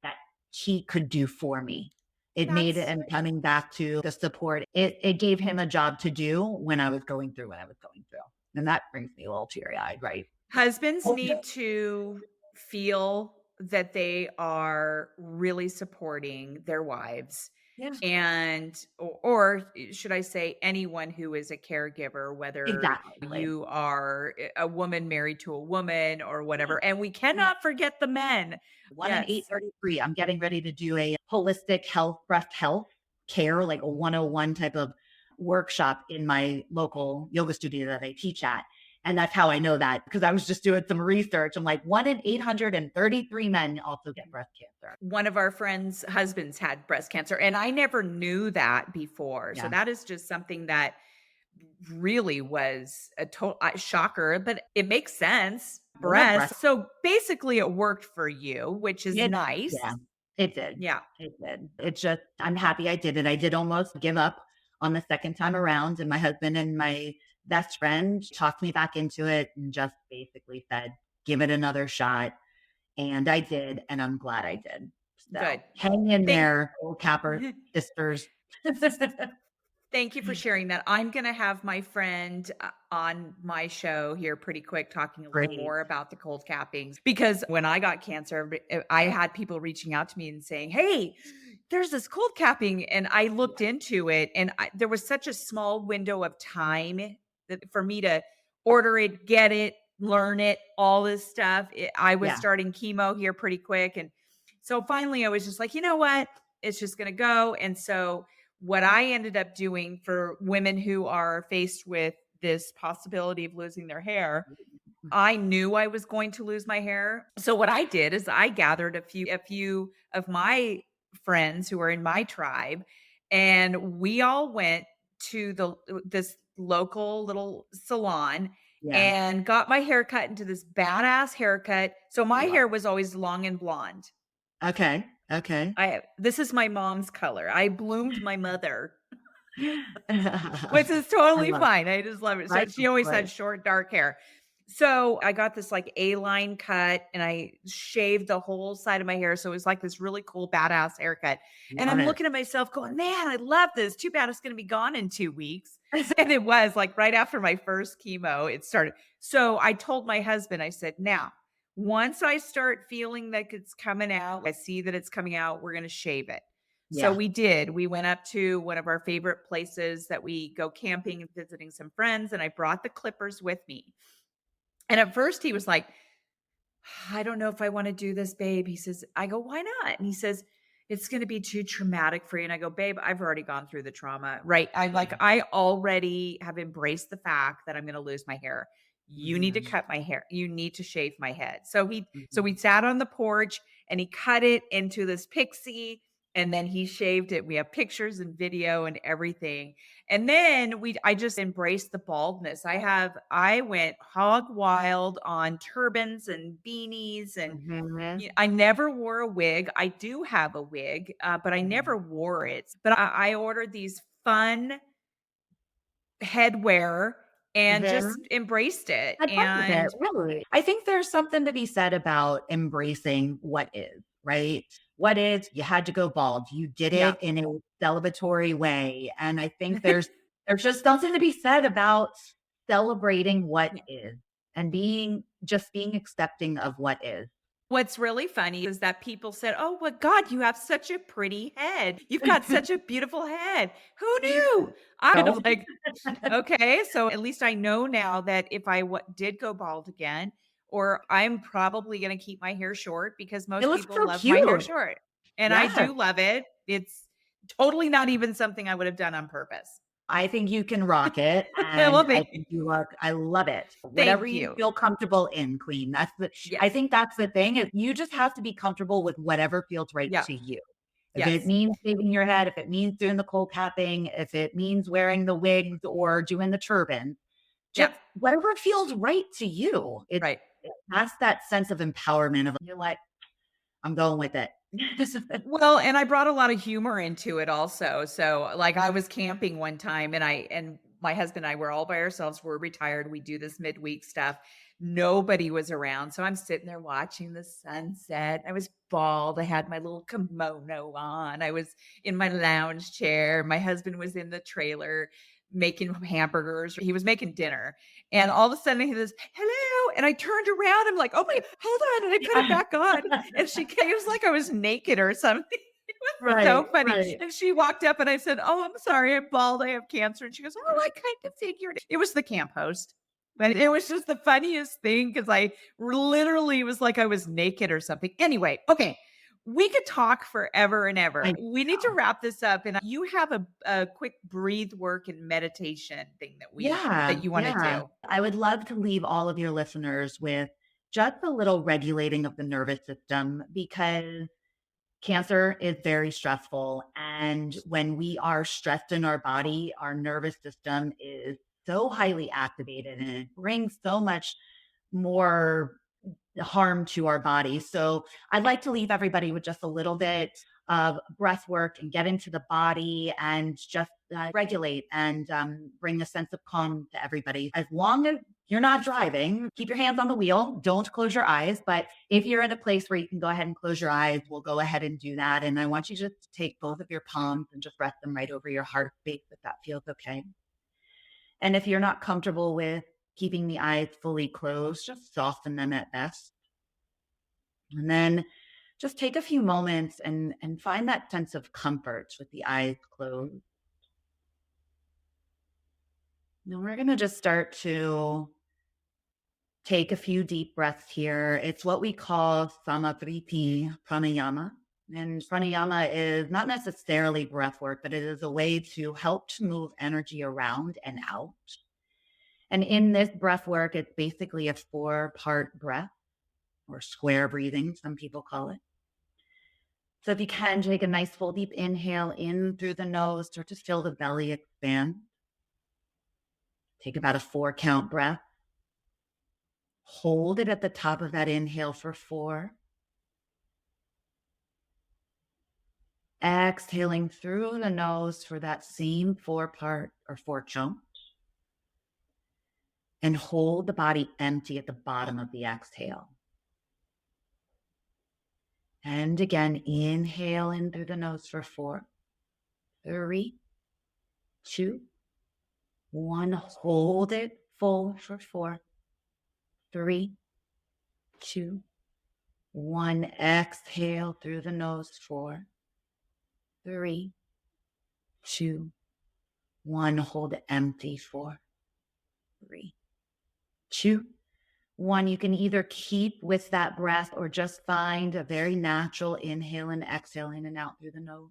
that he could do for me. It made it, That's and coming back to the support, it gave him a job to do when I was going through what I was going through. And that brings me a little teary eyed, right? husbands need to feel that they are really supporting their wives Yeah, and or should I say anyone who is a caregiver, whether exactly. you are a woman married to a woman or whatever. And we cannot forget the men. One in Yes. 833. I'm getting ready to do a holistic breast health care, like a 101 type of workshop in my local yoga studio that I teach at. And that's how I know that because I was just doing some research. I'm like, 1 in 833 men also get breast cancer. One of our friends' husbands had breast cancer, and I never knew that before. So Yeah. that is just something that really was a total shocker, but it makes sense. Yeah, breast. Breast. So basically, it worked for you, which is nice. Yeah, it did. Yeah. It did. It's just, I'm happy I did it. I did almost give up on the second time around. And my husband and my best friend talked me back into it and just basically said, give it another shot. And I did. And I'm glad I did. So Good. hang in Thank there, old Capper sisters. Thank you for sharing that. I'm going to have my friend on my show here pretty quick talking a little Great. more about the cold cappings because when I got cancer, I had people reaching out to me and saying, "Hey, there's this cold capping." And I looked into it and there was such a small window of time for me to order it, get it, learn it, all this stuff. I was Yeah. starting chemo here pretty quick. And so finally I was just like, you know what? It's just going to go. And so what I ended up doing for women who are faced with this possibility of losing their hair, I knew I was going to lose my hair. So what I did is I gathered a few of my friends who are in my tribe, and we all went to this local little salon Yeah. and got my hair cut into this badass haircut. So my Love hair was always long and blonde. it. Okay. Okay. I This is my mom's color. I bloomed my mother. Which is I totally love it. fine. I just love it. So Right? she Of always had course. short, dark hair. So I got this like A-line cut and I shaved the whole side of my hair. So it was like this really cool, badass haircut. And Love I'm it. looking at myself going, man, I love this. Too bad it's going to be gone in 2 weeks. And it was like right after my first chemo, it started. So I told my husband, I said, now, once I start feeling like it's coming out, I see that it's coming out, we're going to shave it. So Yeah. we did. We went up to one of our favorite places that we go camping and visiting some friends, and I brought the clippers with me. And at first he was like, I don't know if I want to do this, babe. He says, I go, why not? And he says, it's going to be too traumatic for you. And I go, babe, I've already gone through the trauma, right? I'm like, Yeah. I already have embraced the fact that I'm going to lose my hair. You need to Mhm. cut my hair. You need to shave my head. So we Mhm. sat on the porch and he cut it into this pixie and then he shaved it. We have pictures and video and everything. And then I just embraced the baldness. I went hog wild on turbans and beanies and Mhm. I never wore a wig. I do have a wig, but I never Mhm. wore it. But I ordered these fun headwear and just Mhm. embraced it. I love it, And really. I think there's something to be said about embracing what is, right? What is, you had to go bald. You did yeah. it in a celebratory way. And I think there's just something to be said about celebrating what Yeah. is and being accepting of what is. What's really funny is that people said, "Oh, my god, you have such a pretty head. You've got such a beautiful head. Who knew?" I was So like, "Okay, so at least I know now that if did go bald again, or I'm probably gonna keep my hair short because it most looks people so love my hair cute. short." And I Yes. do love it. It's totally not even something I would have done on purpose. I think you can rock it, Well, and I think you look I love it. Whatever thank you you. feel comfortable in, queen. I Yes. think that's the thing is you just have to be comfortable with whatever feels right Yeah. to you. If it Yes. means shaving your head, if it means doing the cold capping, if it means wearing the wigs or doing the turban, Yeah. just whatever feels right to you. Right. It has that sense of empowerment of you're like, I'm going with it. Well, and I brought a lot of humor into it also. So, like, I was camping one time and my husband and I were all by ourselves. We're retired. We do this midweek stuff. Nobody was around. So I'm sitting there watching the sunset. I was bald. I had my little kimono on. I was in my lounge chair. My husband was in the trailer making hamburgers. He was making dinner. And all of a sudden he goes, hello. And I turned around. I'm like, oh my, hold on. And I put it Yeah. back on. And it was like I was naked or something. It was Right, so funny. right. And she walked up and I said, "Oh, I'm sorry, I'm bald. I have cancer." And she goes, "Oh, I kind of figured it." It was the camp host. But it was just the funniest thing because I literally was like I was naked or something. Anyway, okay. We could talk forever and I ever. We need to know. wrap this up. And you have a quick breathe work and meditation thing that Yeah, you want to yeah. do. I would love to leave all of your listeners with just a little regulating of the nervous system because cancer is very stressful. And when we are stressed in our body, our nervous system is so highly activated and it brings so much more harm to our body. So I'd like to leave everybody with just a little bit of breath work and get into the body and just regulate and bring a sense of calm to everybody. As long as you're not driving, keep your hands on the wheel. Don't close your eyes. But if you're in a place where you can go ahead and close your eyes, we'll go ahead and do that. And I want you just to take both of your palms and just rest them right over your heart space if that feels okay. And if you're not comfortable with keeping the eyes fully closed, just soften them at best. And then just take a few moments and find that sense of comfort with the eyes closed. Now we're going to just start to take a few deep breaths here. It's what we call samapriti pranayama. And pranayama is not necessarily breath work, but it is a way to help to move energy around and out. And in this breath work, it's basically a 4-part breath or square breathing, some people call it. So if you can take a nice full deep inhale in through the nose, start to feel the belly expand. Take about a 4 count breath. Hold it at the top of that inhale for 4. Exhaling through the nose for that same 4-part or 4 count. And hold the body empty at the bottom of the exhale. And again, inhale in through the nose for 4, 3, 2, 1. Hold it full for 4, 3, 2, 1. Exhale through the nose, 4, 3, 2, 1. Hold empty, 4, 3, 2, 1. You can either keep with that breath or just find a very natural inhale and exhale in and out through the nose.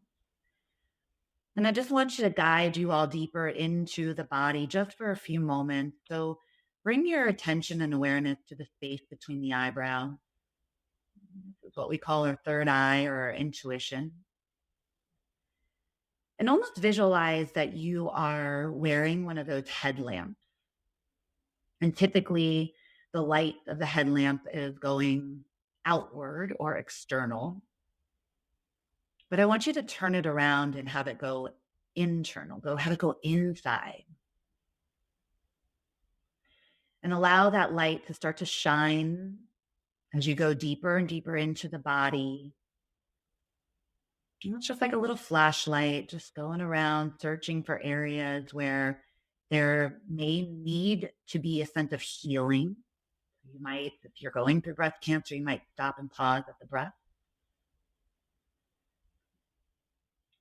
And I just want you to guide you all deeper into the body just for a few moments. So bring your attention and awareness to the space between the eyebrows. This is what we call our third eye or our intuition. And almost visualize that you are wearing one of those headlamps. And typically, the light of the headlamp is going outward or external. But I want you to turn it around and have it go internal, have it go inside. And allow that light to start to shine as you go deeper and deeper into the body. It's just like a little flashlight, just going around, searching for areas where there may need to be a sense of healing. You might, if you're going through breast cancer, you might stop and pause at the breath.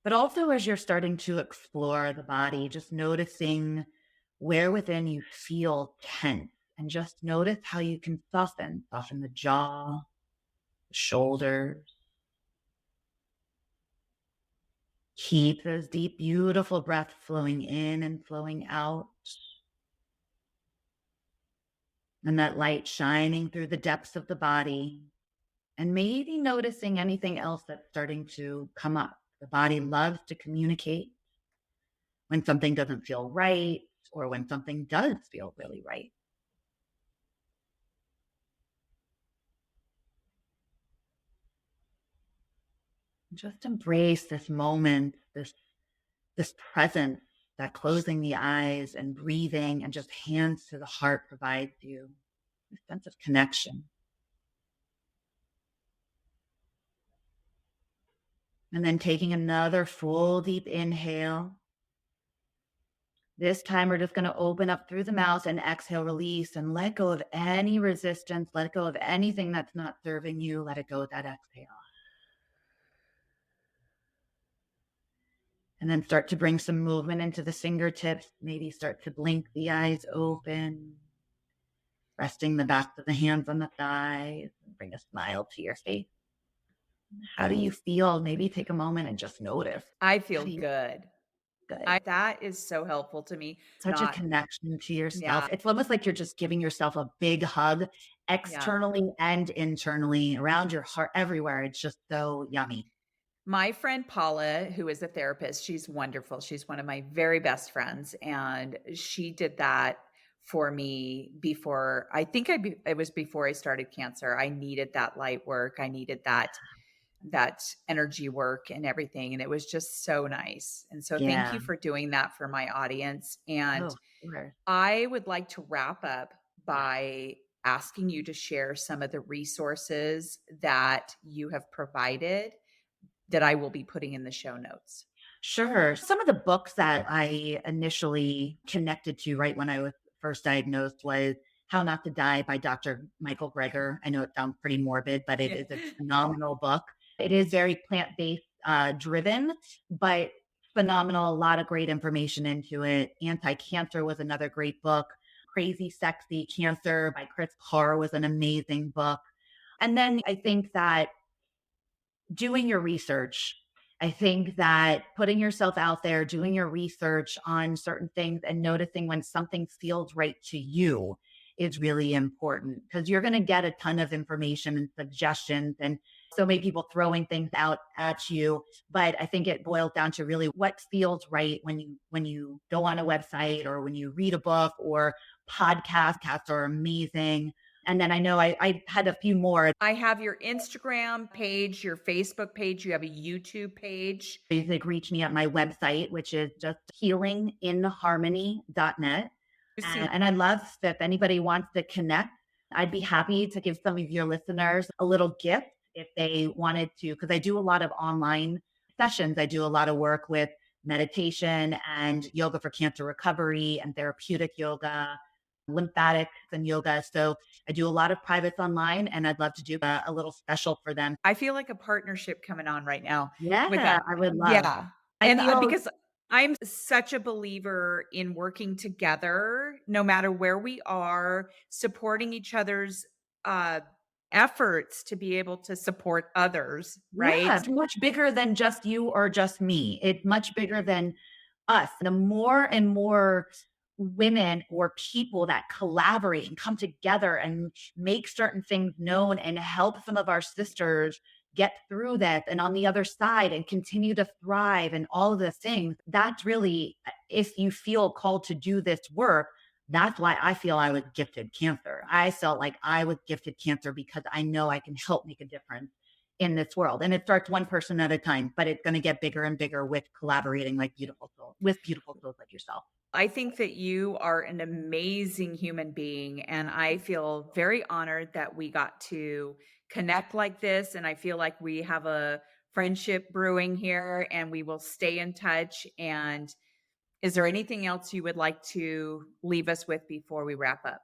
But also as you're starting to explore the body, just noticing where within you feel tense, and just notice how you can soften the jaw, the shoulders. Keep those deep, beautiful breaths flowing in and flowing out. And that light shining through the depths of the body. And maybe noticing anything else that's starting to come up. The body loves to communicate when something doesn't feel right or when something does feel really right. Just embrace this moment, this presence that closing the eyes and breathing and just hands to the heart provides you a sense of connection. And then taking another full deep inhale. This time we're just going to open up through the mouth and exhale, release, and let go of any resistance. Let go of anything that's not serving you. Let it go with that exhale. And then start to bring some movement into the fingertips. Maybe start to blink the eyes open. Resting the backs of the hands on the thighs. Bring a smile to your face. How do you feel? Maybe take a moment and just notice. I feel good. Good. That is so helpful to me. Such a connection to yourself. Yeah. It's almost like you're just giving yourself a big hug externally and internally around your heart, everywhere. It's just so yummy. My friend Paula, who is a therapist, she's wonderful. She's one of my very best friends. And she did that for me before, I think it was before I started cancer. I needed that light work. I needed that energy work and everything. And it was just so nice. And so thank you for doing that for my audience. And I would like to wrap up by asking you to share some of the resources that you have provided that I will be putting in the show notes. Sure. Some of the books that I initially connected to right when I was first diagnosed was How Not to Die by Dr. Michael Greger. I know it sounds pretty morbid, but it is a phenomenal book. It is very plant-based driven, but phenomenal. A lot of great information into it. Anti-Cancer was another great book. Crazy Sexy Cancer by Crissy Florio was an amazing book. And then I think that doing your research. I think that putting yourself out there, doing your research on certain things and noticing when something feels right to you is really important because you're going to get a ton of information and suggestions and so many people throwing things out at you. But I think it boils down to really what feels right when you go on a website or when you read a book or podcasts. Podcasts are amazing. And then I know I had a few more. I have your Instagram page, your Facebook page, you have a YouTube page. You can reach me at my website, which is just healinginharmony.net. And I'd love if anybody wants to connect, I'd be happy to give some of your listeners a little gift if they wanted to, because I do a lot of online sessions. I do a lot of work with meditation and yoga for cancer recovery and therapeutic yoga, lymphatics and yoga. So I do a lot of privates online and I'd love to do a little special for them. I feel like a partnership coming on right now with Yeah, that. I would love. Yeah. I And feel because I'm such a believer in working together, no matter where we are, supporting each other's uh, efforts to be able to support others, yeah, right? it's much bigger than just you or just me. It's much bigger than us. The more and more women or people that collaborate and come together and make certain things known and help some of our sisters get through that and on the other side and continue to thrive and all of the things, that's really, if you feel called to do this work, that's why I feel I was gifted cancer. I felt like I was gifted cancer because I know I can help make a difference in this world. And it starts one person at a time, but it's going to get bigger and bigger with collaborating like beautiful souls, with beautiful souls like yourself. I think that you are an amazing human being, and I feel very honored that we got to connect like this. And I feel like we have a friendship brewing here, and we will stay in touch. And is there anything else you would like to leave us with before we wrap up?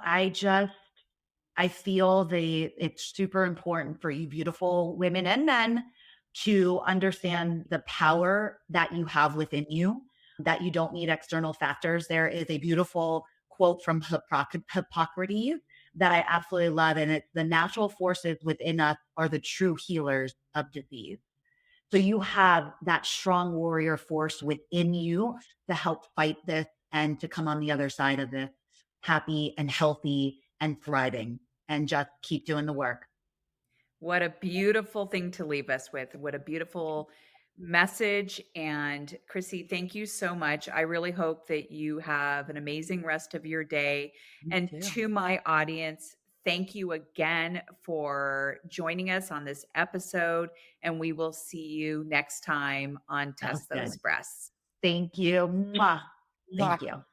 I just I feel it's super important for you beautiful women and men to understand the power that you have within you, that you don't need external factors. There is a beautiful quote from Hippocrates that I absolutely love. And it's the natural forces within us are the true healers of disease. So you have that strong warrior force within you to help fight this and to come on the other side of this happy and healthy and thriving and just keep doing the work. What a beautiful thing to leave us with. What a beautiful message. And Crissy, thank you so much. I really hope that you have an amazing rest of your day. Me And too. to my audience, thank you again for joining us on this episode. And we will see you next time on That was Test Those good. Breasts. Thank you. Mwah. Thank Mwah. you.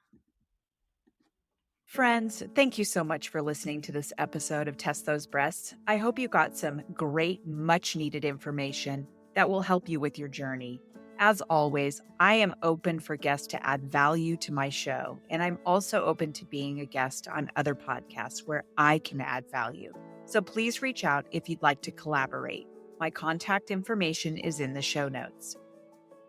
Friends, thank you so much for listening to this episode of Test Those Breasts. I hope you got some great, much needed information that will help you with your journey. As always, I am open for guests to add value to my show, and I'm also open to being a guest on other podcasts where I can add value. So please reach out if you'd like to collaborate. My contact information is in the show notes.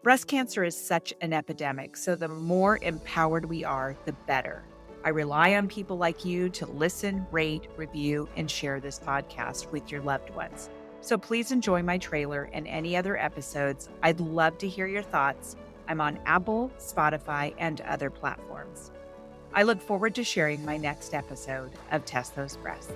Breast cancer is such an epidemic, so the more empowered we are, the better. I rely on people like you to listen, rate, review, and share this podcast with your loved ones. So please enjoy my trailer and any other episodes. I'd love to hear your thoughts. I'm on Apple, Spotify, and other platforms. I look forward to sharing my next episode of Test Those Breasts.